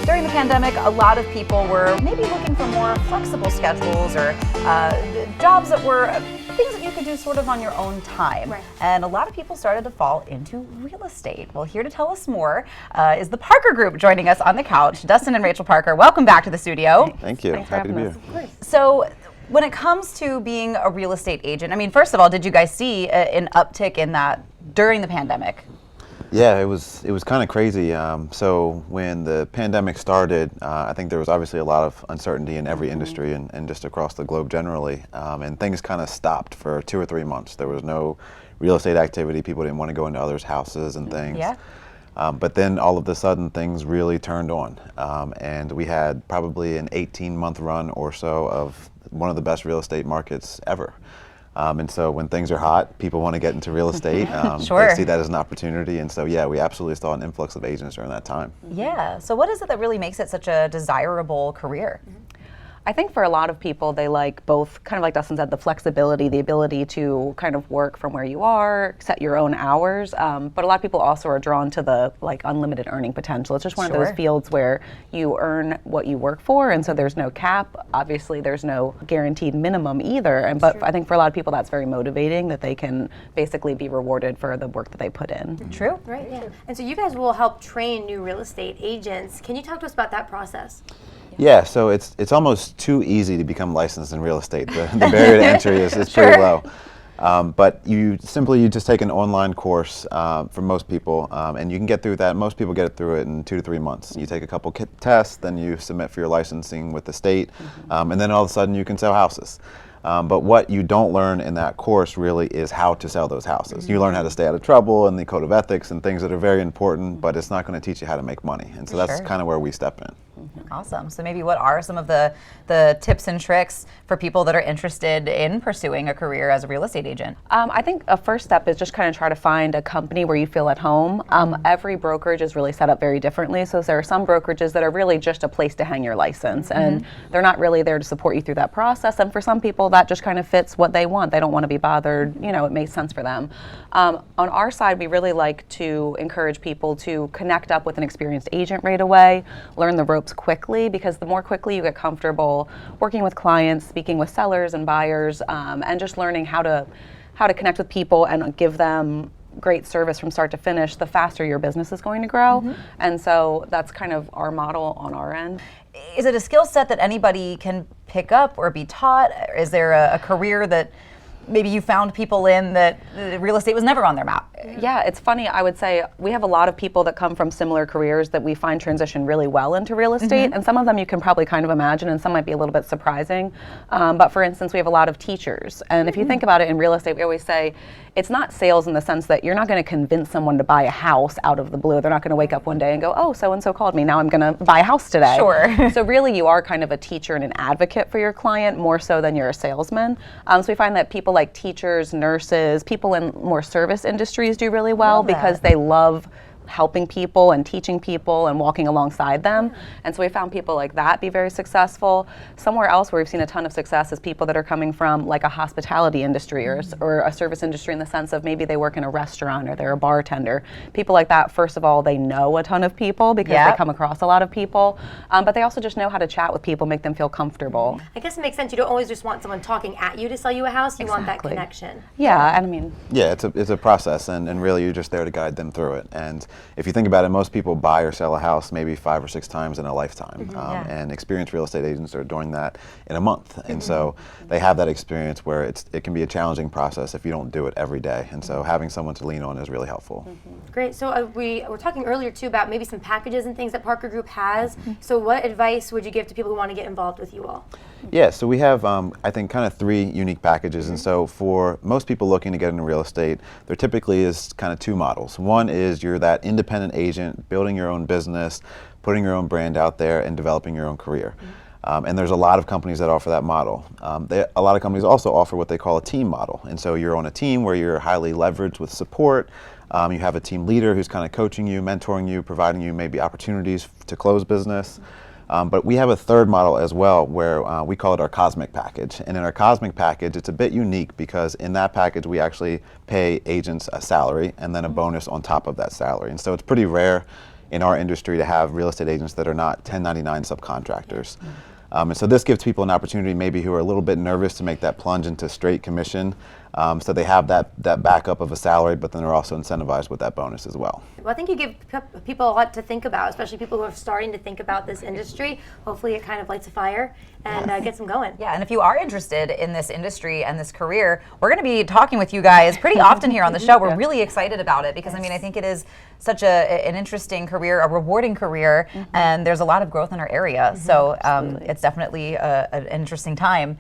During the pandemic, a lot of people were maybe looking for more flexible schedules or jobs that were things that you could do sort of on your own time. Right. And a lot of people started to fall into real estate. Well, here to tell us more is the Parker Group joining us on the couch. Dustin and Rachel Parker, welcome back to the studio. Thank you. Happy to be here. So, when it comes to being a real estate agent, I mean, first of all, did you guys see an uptick in that during the pandemic? Yeah, it was kind of crazy. So when the pandemic started, I think there was obviously a lot of uncertainty in every industry and just across the globe generally. And things kind of stopped for 2 or 3 months. There was no real estate activity. People didn't want to go into others' houses and things. Yeah. But then all of a sudden things really turned on. And we had probably an 18-month run or so of one of the best real estate markets ever. And so when things are hot, people want to get into real estate. Sure. They see that as an opportunity. And so, yeah, we absolutely saw an influx of agents during that time. Yeah. So what is it that really makes it such a desirable career? I think for a lot of people, they like both, kind of like Dustin said, the flexibility, the ability to kind of work from where you are, set your own hours. But a lot of people also are drawn to the like unlimited earning potential. It's just one of those fields where you earn what you work for, and so there's no cap. Obviously, there's no guaranteed minimum either. But I think for a lot of people, that's very motivating that they can basically be rewarded for the work that they put in. True. Right, yeah. And so you guys will help train new real estate agents. Can you talk to us about that process? Yeah, so it's almost too easy to become licensed in real estate. The barrier to entry is pretty low. But you just take an online course for most people, and you can get through that. Most people get through it in 2 to 3 months. You take a couple tests, then you submit for your licensing with the state, and then all of a sudden you can sell houses. But what you don't learn in that course really is how to sell those houses. You learn how to stay out of trouble and the code of ethics and things that are very important, but it's not going to teach you how to make money. And so that's kind of where we step in. Awesome. So maybe what are some of the tips and tricks for people that are interested in pursuing a career as a real estate agent? I think a first step is just kind of try to find a company where you feel at home. Every brokerage is really set up very differently. So there are some brokerages that are really just a place to hang your license, and they're not really there to support you through that process. And for some people, that just kind of fits what they want. They don't want to be bothered. You know, it makes sense for them. On our side, we really like to encourage people to connect up with an experienced agent right away, learn the ropes quickly, because the more quickly you get comfortable working with clients, speaking with sellers and buyers, and just learning how to connect with people and give them great service from start to finish, the faster your business is going to grow. And so that's kind of our model on our end. Is it a skill set that anybody can pick up or be taught? Is there a career that maybe you found people in that real estate was never on their map? Yeah, it's funny. I would say we have a lot of people that come from similar careers that we find transition really well into real estate. And some of them you can probably kind of imagine, and some might be a little bit surprising. But for instance, we have a lot of teachers. And if you think about it in real estate, we always say it's not sales in the sense that you're not going to convince someone to buy a house out of the blue. They're not going to wake up one day and go, oh, so-and-so called me, now I'm going to buy a house today. Sure. So really you are kind of a teacher and an advocate for your client more so than you're a salesman. So we find that people like teachers, nurses, people in more service industries do really well because they love helping people and teaching people and walking alongside them. And so we found people like that be very successful. Somewhere else where we've seen a ton of success is people that are coming from like a hospitality industry or a service industry, in the sense of maybe they work in a restaurant or they're a bartender. People like that, first of all, they know a ton of people because they come across a lot of people, but they also just know how to chat with people, make them feel comfortable. I guess it makes sense. You don't always just want someone talking at you to sell you a house. You want that connection. Yeah, and I mean... Yeah, it's a process, and really you're just there to guide them through it. And if you think about it, most people buy or sell a house maybe 5 or 6 times in a lifetime. And experienced real estate agents are doing that in a month. And so they have that experience where it can be a challenging process if you don't do it every day. And so having someone to lean on is really helpful. Great. So we were talking earlier too about maybe some packages and things that Parker Group has. So what advice would you give to people who want to get involved with you all? Yeah, so we have, I think, kind of 3 unique packages. And so for most people looking to get into real estate, there typically is kind of 2 models. One is you're that independent agent, building your own business, putting your own brand out there, and developing your own career. And there's a lot of companies that offer that model. A lot of companies also offer what they call a team model. And so you're on a team where you're highly leveraged with support. You have a team leader who's kind of coaching you, mentoring you, providing you maybe opportunities to close business. But we have a third model as well where we call it our Cosmic Package. And in our Cosmic Package, it's a bit unique because in that package, we actually pay agents a salary and then a bonus on top of that salary. And so it's pretty rare in our industry to have real estate agents that are not 1099 subcontractors. And so this gives people an opportunity maybe who are a little bit nervous to make that plunge into straight commission. So they have that backup of a salary, but then they're also incentivized with that bonus as well. Well, I think you give people a lot to think about, especially people who are starting to think about this industry. Hopefully it kind of lights a fire and gets them going. Yeah, and if you are interested in this industry and this career, we're going to be talking with you guys pretty often here on the show. We're really excited about it because, I mean, I think it is such an interesting career, a rewarding career, and there's a lot of growth in our area. So it's definitely an interesting time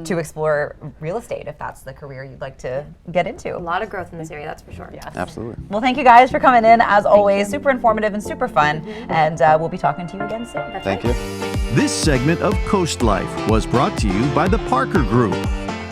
to explore real estate if that's the career you'd like to get into. A lot of growth in this area, that's for sure. Yes. Absolutely. Well, thank you guys for coming in, as always. Super informative and super fun. And we'll be talking to you again soon. Thank you. This segment of CoastLife was brought to you by the Parker Group.